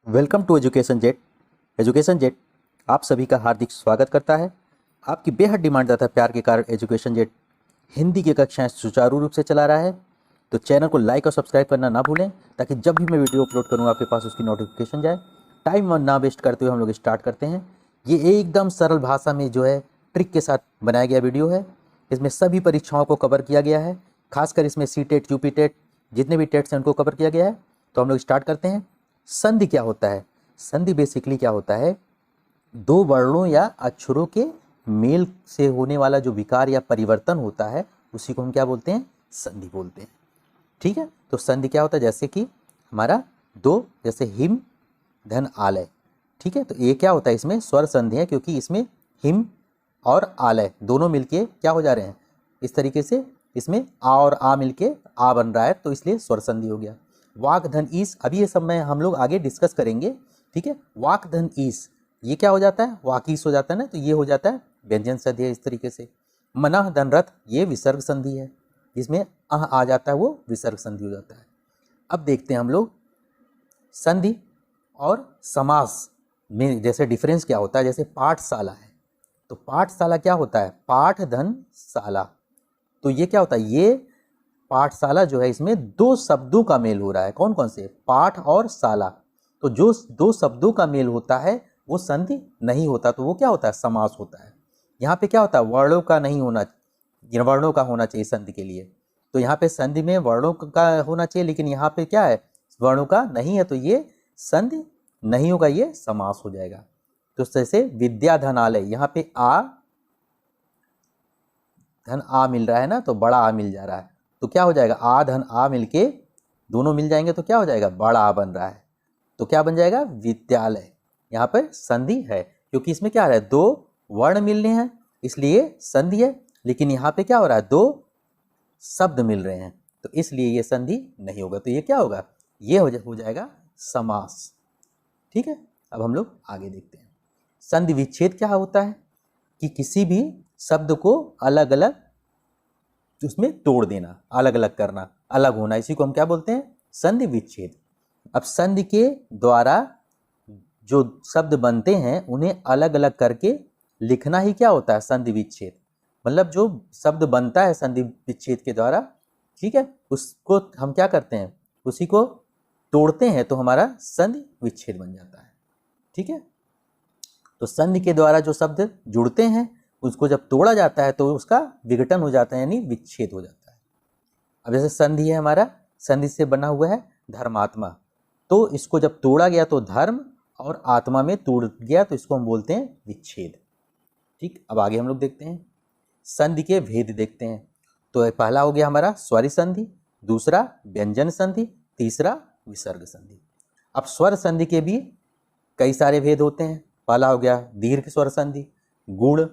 Welcome to Education Jet. Education Jet आप सभी का हार्दिक स्वागत करता है। आपकी बेहद डिमांड तथा प्यार के कारण एजुकेशन जेट हिंदी की कक्षाएं सुचारू रूप से चला रहा है। तो चैनल को लाइक और सब्सक्राइब करना ना भूलें ताकि जब भी मैं वीडियो अपलोड करूँ आपके पास उसकी नोटिफिकेशन जाए। टाइम ना वेस्ट करते हुए हम लोग स्टार्ट करते हैं। ये एकदम सरल भाषा में जो है ट्रिक के साथ बनाया गया वीडियो है। इसमें सभी परीक्षाओं को कवर किया गया है, खासकर इसमें सी टेट, यूपी टेट, जितने भी टेट्स हैं उनको कवर किया गया है। तो हम लोग स्टार्ट करते हैं। संधि क्या होता है? संधि बेसिकली क्या होता है? दो वर्णों या अक्षरों के मेल से होने वाला जो विकार या परिवर्तन होता है उसी को हम क्या बोलते हैं? संधि बोलते हैं। ठीक है, तो संधि क्या होता है? जैसे कि हमारा दो, जैसे हिम धन आलय। ठीक है, तो ये क्या होता है? इसमें स्वर संधि है क्योंकि इसमें हिम और आलय दोनों मिलके क्या हो जा रहे हैं? इस तरीके से इसमें आ और आ मिलके आ बन रहा है, तो इसलिए स्वर संधि हो गया। वाक धन ईस, अभी ये सब में हम लोग आगे डिस्कस करेंगे। ठीक है, वाक धन ईस ये क्या हो जाता है? वाकीस हो जाता है ना, तो ये हो जाता है व्यंजन संधि है। इस तरीके से मनः धन रथ ये विसर्ग संधि है, जिसमें अह आ जाता है वो विसर्ग संधि हो जाता है। अब देखते हैं हम लोग संधि और समास में जैसे डिफरेंस क्या होता है। जैसे पाठशाला है, तो पाठशाला क्या होता है? पाठ धन शाला, तो ये क्या होता है? ये पाठशाला जो है इसमें दो शब्दों का मेल हो रहा है। कौन कौन से? पाठ और शाला। तो जो दो शब्दों का मेल होता है वो संधि नहीं होता, तो वो क्या होता है? समास होता है। यहाँ पे क्या होता है? वर्णों का नहीं होना, वर्णों का होना चाहिए संधि के लिए। तो यहाँ पे संधि में वर्णों का होना चाहिए, लेकिन यहाँ पे क्या है? वर्णों का नहीं है, तो ये संधि नहीं होगा, ये समास हो जाएगा। तो जैसे विद्याधनालय, यहाँ पे आ धन आ मिल रहा है ना, तो बड़ा आ मिल जा रहा है, तो क्या हो जाएगा? आ धन आ मिलके दोनों मिल जाएंगे तो क्या हो जाएगा? बड़ा आ बन रहा है, तो क्या बन जाएगा? विद्यालय। यहाँ पर संधि है क्योंकि इसमें क्या है? दो वर्ण मिलने हैं इसलिए संधि है, लेकिन यहाँ पे क्या हो रहा है? दो शब्द मिल रहे हैं, तो इसलिए ये संधि नहीं होगा। तो ये क्या होगा? ये हो जाएगा समास। ठीक है, अब हम लोग आगे देखते हैं। संधि विच्छेद क्या होता है? कि किसी भी शब्द को अलग अलग उसमें तोड़ देना, अलग अलग करना, अलग होना, इसी को हम क्या बोलते हैं? संधि विच्छेद। अब संधि के द्वारा जो शब्द बनते हैं उन्हें अलग अलग करके लिखना ही क्या होता है? संधि विच्छेद। मतलब जो शब्द बनता है संधि विच्छेद के द्वारा, ठीक है, उसको हम क्या करते हैं? उसी को तोड़ते हैं तो हमारा संधि विच्छेद बन जाता है। ठीक है, तो संधि के द्वारा जो शब्द जुड़ते हैं उसको जब तोड़ा जाता है तो उसका विघटन हो जाता है, यानी विच्छेद हो जाता है। अब जैसे संधि है हमारा, संधि से बना हुआ है धर्मात्मा, तो इसको जब तोड़ा गया तो धर्म और आत्मा में टूट गया, तो इसको हम बोलते हैं विच्छेद। ठीक, अब आगे हम लोग देखते हैं संधि के भेद देखते हैं। तो पहला हो गया हमारा स्वरी संधि, दूसरा व्यंजन संधि, तीसरा विसर्ग संधि। अब स्वर संधि के भी कई सारे भेद होते हैं। पहला हो गया दीर्घ स्वर संधि, गुण,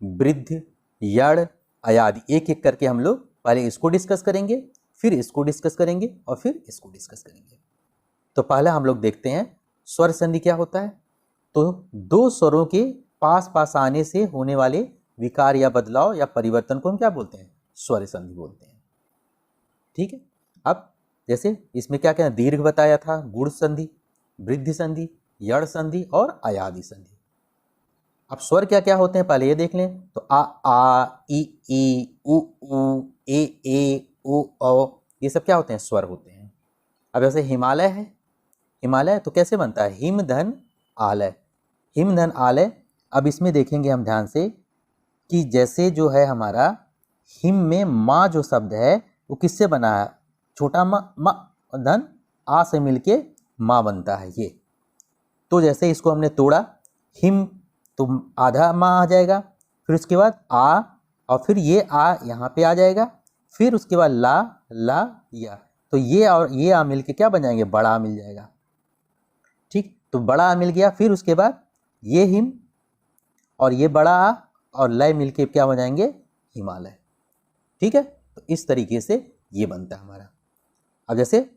वृद्ध, यड़, अयादि। एक एक करके हम लोग पहले इसको डिस्कस करेंगे, फिर इसको डिस्कस करेंगे और फिर इसको डिस्कस करेंगे। तो पहले हम लोग देखते हैं स्वर संधि क्या होता है। तो दो स्वरों के पास पास आने से होने वाले विकार या बदलाव या परिवर्तन को हम क्या बोलते हैं? स्वर संधि बोलते हैं। ठीक है, अब जैसे इसमें क्या क्या दीर्घ बताया था, गुण संधि, वृद्धि संधि, यड़ संधि और अयादि संधि। अब स्वर क्या क्या होते हैं पहले ये देख लें। तो आ ई उ ए ओ औ, ये सब क्या होते हैं? स्वर होते हैं। अब जैसे हिमालय है, हिमालय तो कैसे बनता है? हिम धन आलय, हिम धन आलय। अब इसमें देखेंगे हम ध्यान से कि जैसे जो है हमारा हिम में माँ जो शब्द है वो किससे बना है? छोटा म धन आ से मिलके माँ बनता है ये। तो जैसे इसको हमने तोड़ा, हिम तो आधा माँ आ जाएगा, फिर उसके बाद आ, और फिर ये आ यहाँ पे आ जाएगा, फिर उसके बाद ला या, तो ये और ये आ मिलके क्या बन जाएंगे? बड़ा आ मिल जाएगा। ठीक, तो बड़ा आ मिल गया, फिर उसके बाद ये हिम और ये बड़ा आ और लय मिलके क्या हो जाएंगे? हिमालय। ठीक है, तो इस तरीके से ये बनता है हमारा। अब जैसे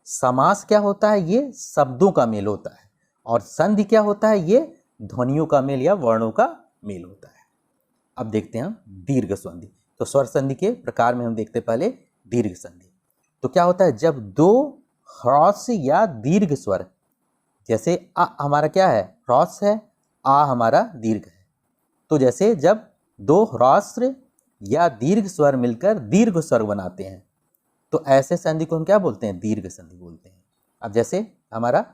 समास क्या होता है? ये शब्दों का मेल होता है, और संधि क्या होता है? ये ध्वनियों का मेल या वर्णों का मेल होता है। अब देखते हैं हम दीर्घ संधि। तो स्वर संधि के प्रकार में हम देखते हैं पहले दीर्घ संधि। तो क्या होता है? जब दो ह्रस्व या दीर्घ स्वर जैसे आ हमारा क्या है, ह्रस्व है, आ हमारा दीर्घ है। तो जैसे जब दो ह्रस्व या दीर्घ स्वर मिलकर दीर्घ स्वर बनाते हैं तो ऐसे संधि को हम क्या बोलते हैं, दीर्घ संधि बोलते हैं। अब जैसे हमारा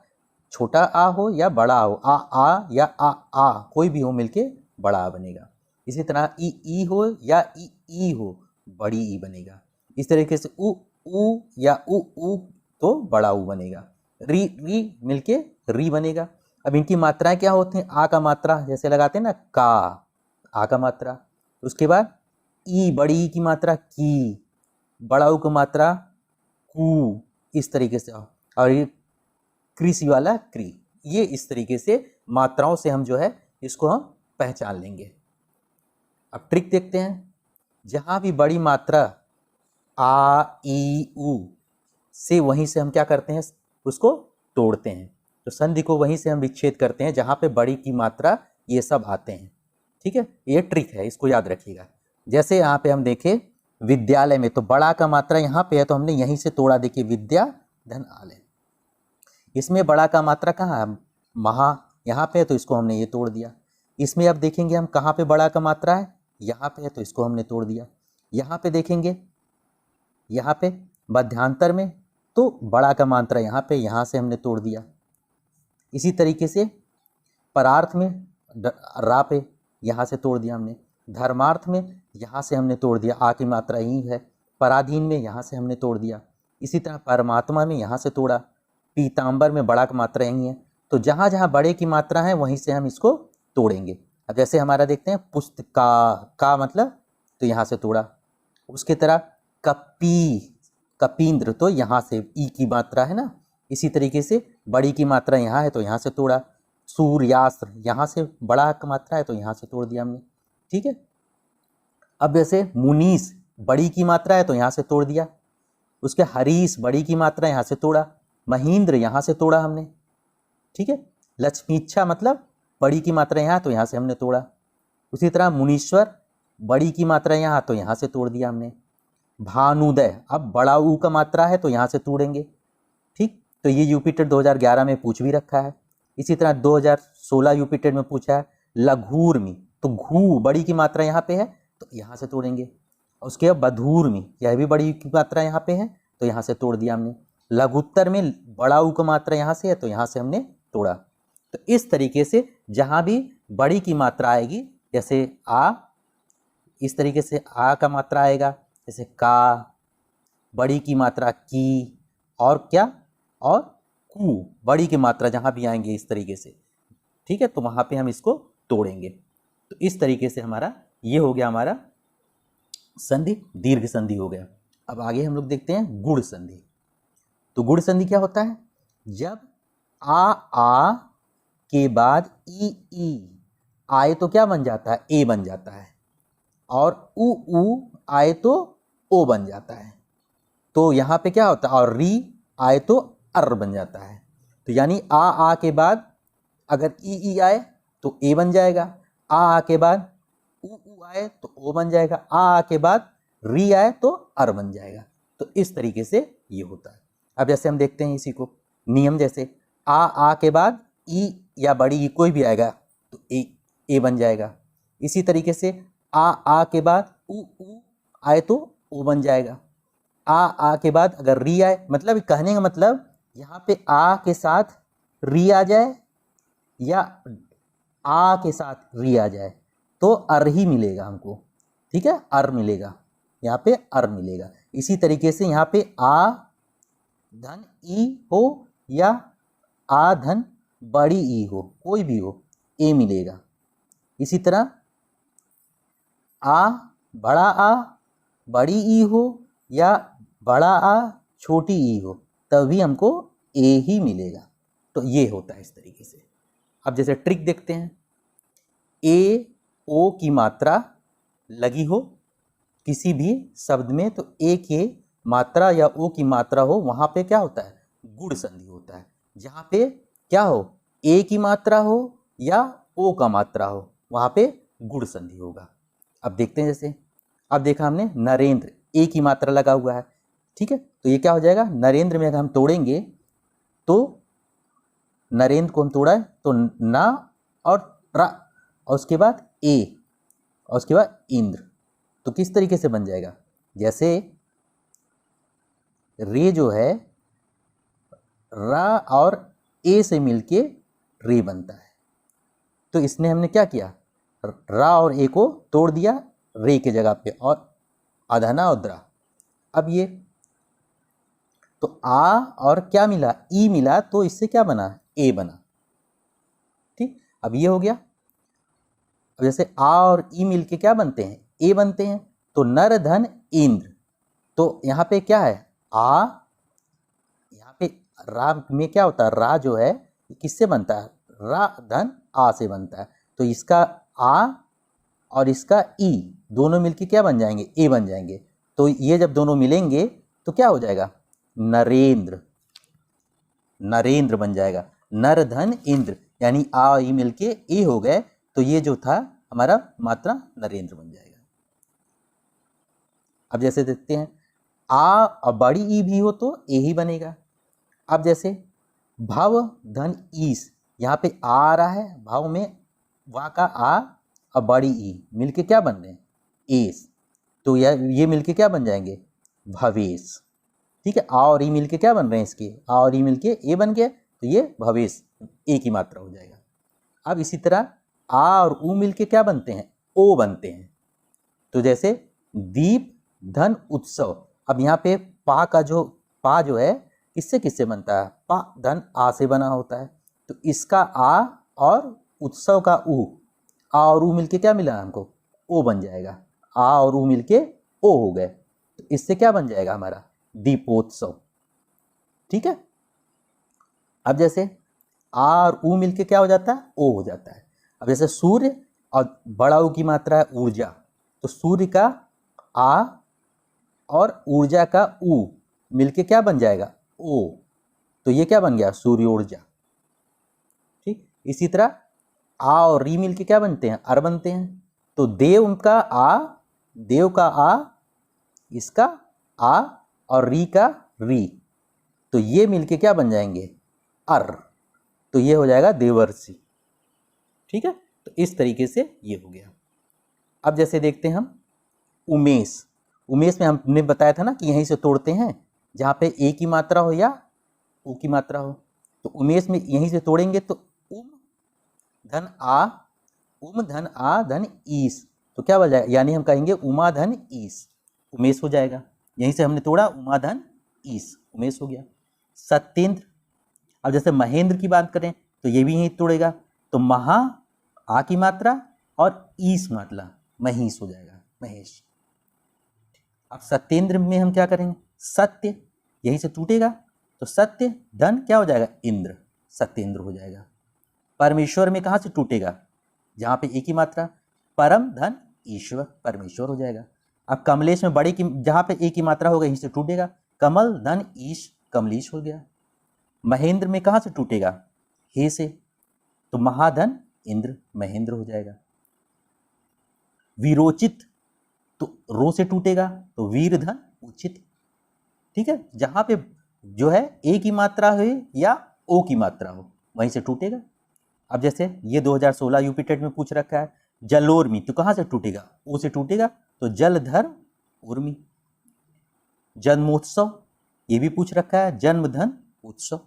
छोटा आ हो या बड़ा आ हो, आ या आ कोई भी हो मिलके बड़ा आ बनेगा। इसी तरह ई हो या ई हो, बड़ी ई बनेगा। इस तरीके से उ या उ तो बड़ा उ बनेगा। री मिलके री बनेगा। अब इनकी मात्राएं क्या होती हैं, आ का मात्रा जैसे लगाते हैं ना, का, आ का मात्रा। उसके बाद ई, बड़ी ई की मात्रा की, बड़ा उ की मात्रा कु, इस तरीके से। और ये कृषि वाला क्री, ये इस तरीके से मात्राओं से हम जो है इसको हम पहचान लेंगे। अब ट्रिक देखते हैं। जहां भी बड़ी मात्रा आ ई उ से, वहीं से हम क्या करते हैं, उसको तोड़ते हैं। तो संधि को वहीं से हम विच्छेद करते हैं जहां पे बड़ी की मात्रा ये सब आते हैं। ठीक है, ये ट्रिक है, इसको याद रखिएगा। जैसे यहाँ पे हम देखें विद्यालय में, तो बड़ा का मात्रा यहाँ पे है तो हमने यहीं से तोड़ा। देखिए विद्या धन आलय, इसमें बड़ा का मात्रा कहाँ है, महा, यहाँ पे है तो इसको हमने ये तोड़ दिया। इसमें अब देखेंगे हम कहाँ पे बड़ा का मात्रा है, यहाँ पे है तो इसको हमने तोड़ दिया। यहाँ पे देखेंगे, यहाँ पे मध्यांतर में तो बड़ा का मात्रा यहाँ पे, यहाँ से हमने तोड़ दिया। इसी तरीके से परार्थ में रा पे, यहाँ से तोड़ दिया हमने। धर्मार्थ में यहाँ से हमने तोड़ दिया, आ की मात्रा ही है। पराधीन में यहाँ से हमने तोड़ दिया। इसी तरह परमात्मा में यहाँ से तोड़ा। पीताम्बर में बड़ा की मात्रा यही है। तो जहाँ जहाँ बड़े की मात्रा है वहीं से हम इसको तोड़ेंगे। अब जैसे हमारा देखते हैं पुस्तका, का मतलब तो यहाँ से तोड़ा। उसके तरह कपी, कपींद्र, तो यहाँ से ई की मात्रा है ना। इसी तरीके से बड़ी की मात्रा यहाँ है तो यहाँ से तोड़ा। सूर्यास्त्र, यहाँ से बड़ा की मात्रा है तो यहाँ से तोड़ दिया हमने। ठीक है। अब जैसे मुनीस, बड़ी की मात्रा है तो यहाँ से तोड़ दिया। उसके हरीश, बड़ी की मात्रा यहाँ से तोड़ा। महेंद्र, यहाँ से तोड़ा हमने। ठीक है। लक्ष्मीच्छा मतलब बड़ी की मात्रा यहाँ तो यहाँ से हमने तोड़ा। उसी तरह मुनीश्वर, बड़ी की मात्रा यहाँ तो यहाँ से तोड़ दिया हमने। भानुदय, अब बड़ा ऊ का मात्रा है तो यहाँ से तोड़ेंगे। ठीक, तो ये यूपी टेट 2011 में पूछ भी रखा है। इसी तरह 2016 यूपी टेट में पूछा है लघूर्मी, तो घू, बड़ी की मात्रा यहाँ पे है तो यहाँ से तोड़ेंगे। उसके बाद बधूर्मी, यह भी बड़ी की मात्रा यहाँ पे है तो यहाँ से तोड़ दिया हमने। लघुत्तर में बड़ा ऊ का मात्रा यहाँ से है तो यहाँ से हमने तोड़ा। तो इस तरीके से जहाँ भी बड़ी की मात्रा आएगी, जैसे आ, इस तरीके से आ का मात्रा आएगा, जैसे का, बड़ी की मात्रा की, और क्या, और कु, बड़ी की मात्रा जहाँ भी आएंगे इस तरीके से। ठीक है, तो वहाँ पे हम इसको तोड़ेंगे। तो इस तरीके से हमारा ये हो गया, हमारा संधि, दीर्घ संधि हो गया। अब आगे हम लोग देखते हैं गुण संधि। तो गुण संधि क्या होता है, जब आ के बाद ई आए तो क्या बन जाता है, ए बन जाता है, और उ आए तो ओ बन जाता है। तो यहाँ पे क्या होता है, और री आए तो अर बन जाता है। तो यानी आ के बाद अगर ई आए तो ए बन जाएगा, आ के बाद उ आए तो ओ बन जाएगा, आ के बाद री आए तो अर बन जाएगा। तो इस तरीके से ये होता है। अब जैसे हम देखते हैं इसी को नियम, जैसे आ के बाद ई या बड़ी ई कोई भी आएगा तो ए बन जाएगा। इसी तरीके से आ के बाद उ आए तो ओ बन जाएगा। आ के बाद अगर री आए, मतलब कहने का मतलब यहाँ पे आ के साथ री आ जाए या आ के साथ री आ जाए तो अर ही मिलेगा हमको। ठीक है, अर मिलेगा, यहाँ पे अर मिलेगा। इसी तरीके से यहाँ पे आ धन ई हो या आ धन बड़ी ई हो, कोई भी हो, ए मिलेगा। इसी तरह आ बड़ी ई हो या बड़ा आ छोटी ई हो, तभी हमको ए ही मिलेगा। तो ये होता है इस तरीके से। अब जैसे ट्रिक देखते हैं, ए ओ की मात्रा लगी हो किसी भी शब्द में तो ए के मात्रा या ओ की मात्रा हो, वहाँ पे क्या होता है, गुण संधि होता है। जहाँ पे क्या हो, ए की मात्रा हो या ओ का मात्रा हो, वहाँ पे गुण संधि होगा। अब देखते हैं, जैसे अब देखा हमने नरेंद्र, ए की मात्रा लगा हुआ है। ठीक है, तो ये क्या हो जाएगा, नरेंद्र में अगर हम तोड़ेंगे तो नरेंद्र को हम तोड़ा है तो ना और रा, और उसके बाद ए, और उसके बाद इंद्र। तो किस तरीके से बन जाएगा, जैसे रे जो है रा और ए से मिलके रे बनता है। तो इसने हमने क्या किया, रा और ए को तोड़ दिया रे के जगह पे, और अधना और द्रा। अब ये तो आ और क्या मिला, ई मिला, तो इससे क्या बना, ए बना। ठीक, अब ये हो गया। अब जैसे आ और ई मिलके क्या बनते हैं, ए बनते हैं। तो नर धन इंद्र, तो यहाँ पे क्या है, आ, यहाँ पे रा में क्या होता है, रा जो है किससे बनता है, रा धन आ से बनता है। तो इसका आ और इसका ई दोनों मिलके क्या बन जाएंगे, ए बन जाएंगे। तो ये जब दोनों मिलेंगे तो क्या हो जाएगा, नरेंद्र, नरेंद्र बन जाएगा। नर धन इंद्र, यानी आ ई मिलके ए हो गए, तो ये जो था हमारा मात्रा नरेंद्र बन जाएगा। अब जैसे देखते हैं आ और बड़ी ई भी हो तो ए ही बनेगा। अब जैसे भव धन ईस, यहाँ पे आ रहा है, भाव में वा का आ और बड़ी ई मिलके क्या बन रहे हैं, एस। तो ये मिलके क्या बन जाएंगे, भवेश। ठीक है, आ और ई मिलके क्या बन रहे हैं, इसके आ और ई मिलके ए बन गया, तो ये भवेश, ए की मात्रा हो जाएगा। अब इसी तरह आ और ऊ मिलके क्या बनते हैं, ओ बनते हैं। तो जैसे दीप धन उत्सव, अब यहाँ पे पा का जो पा जो है किससे किससे बनता है, पा धन आ से बना होता है। तो इसका आ और उत्सव का ऊ, आ और ऊ मिलके क्या मिला हमको, ओ बन जाएगा। आ और ऊ मिलके ओ हो गए, तो इससे क्या बन जाएगा हमारा, दीपोत्सव। ठीक है, अब जैसे आ और ऊ मिलके क्या हो जाता है, ओ हो जाता है। अब जैसे सूर्य और बड़ा ऊ की मात्रा है ऊर्जा, तो सूर्य का आ और ऊर्जा का ऊ मिलके क्या बन जाएगा, ओ। तो ये क्या बन गया, सूर्य ऊर्जा। ठीक, इसी तरह आ और री मिलके क्या बनते हैं, अर बनते हैं। तो देव का आ, देव का आ, इसका आ और री का री, तो ये मिलके क्या बन जाएंगे, अर। तो ये हो जाएगा देवर्षि। ठीक है, तो इस तरीके से ये हो गया। अब जैसे देखते हैं हम उमेश, उमेश में हमने बताया था ना कि यहीं से तोड़ते हैं, जहाँ पे ए की मात्रा हो या ऊ की मात्रा हो। तो उमेश में यहीं से तोड़ेंगे, तो उम धन आ, उम धन आ धन ईस, तो क्या बन जाएगा, यानी हम कहेंगे उमा धन ईस, उमेश हो जाएगा। यहीं से हमने तोड़ा उमा धन ईस, उमेश हो गया। सत्येंद्र, अब जैसे महेंद्र की बात करें तो ये भी यहीं तोड़ेगा, तो महा आ की मात्रा और ईस मात्रा महीस हो जाएगा, महेश। अब सत्येंद्र में हम क्या करेंगे, सत्य, यहीं से टूटेगा, तो सत्य धन क्या हो जाएगा, इंद्र, सत्येंद्र हो जाएगा। परमेश्वर में कहाँ से टूटेगा, जहाँ पे एक ही मात्रा, परम धन ईश्वर, परमेश्वर हो जाएगा। अब कमलेश में बड़े की जहाँ पे एक ही मात्रा होगा, यहीं से टूटेगा, कमल धन ईश, कमलेश हो गया। महेंद्र में कहाँ से टूटेगा, हे से, तो महाधन इंद्र, महेंद्र हो जाएगा। विरोचित, तो रो से टूटेगा, तो वीर धन उचित। ठीक है, जहां पे जो है ए की मात्रा हो या ओ की मात्रा हो, वहीं से टूटेगा। अब जैसे ये 2016 यूपी टेट में पूछ रखा है जलोर्मी, तो कहां से टूटेगा, ओ से टूटेगा, तो जलधर उर्मी। जन्मोत्सव, ये भी पूछ रखा है जन्मधन उत्सव,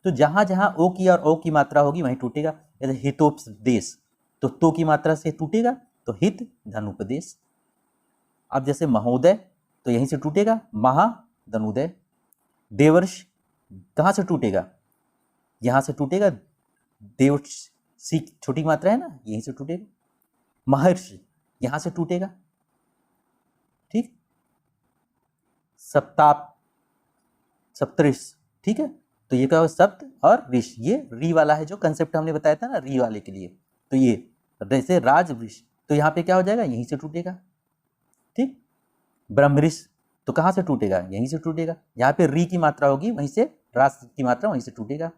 तो जहां जहां ओ की और ओ की मात्रा होगी वहीं टूटेगा। जैसे हितोपदेश, तो की मात्रा से टूटेगा, तो हित धन उपदेश। अब जैसे महोदय, तो यहीं से टूटेगा, महा धनुदय। देवर्ष कहाँ से टूटेगा, यहाँ से टूटेगा, देवर्षि छोटी मात्रा है ना, यहीं से टूटेगा। महर्षि यहाँ से टूटेगा। ठीक, सप्ताप, सप्तऋष, ठीक है, तो ये क्या होगा, सप्त और ऋष, ये री वाला है जो कंसेप्ट हमने बताया था ना री वाले के लिए। तो ये जैसे राज वृष, तो यहाँ पे क्या हो जाएगा, यहीं से टूटेगा। ठीक, ब्रह्मऋष, तो कहाँ से टूटेगा, यहीं से टूटेगा, यहाँ पे री की मात्रा होगी वहीं से, रास की मात्रा वहीं से टूटेगा।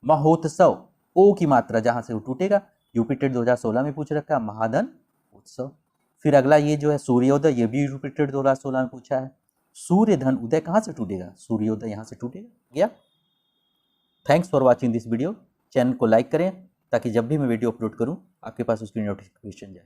महोत्सव, ओ की मात्रा जहाँ से वो टूटेगा, यूपी टेट 2016 में पूछ रखा है, महाधन उत्सव। फिर अगला ये जो है सूर्योदय, ये भी यूपी टेट 2016 में पूछा है। सूर्य धन उदय कहाँ से टूटेगा, सूर्योदय यहाँ से टूटेगा। गया, thanks for watching this video. Channel को लाइक करें ताकि जब भी मैं वीडियो अपलोड करूं आपके पास उसकी नोटिफिकेशन जाए।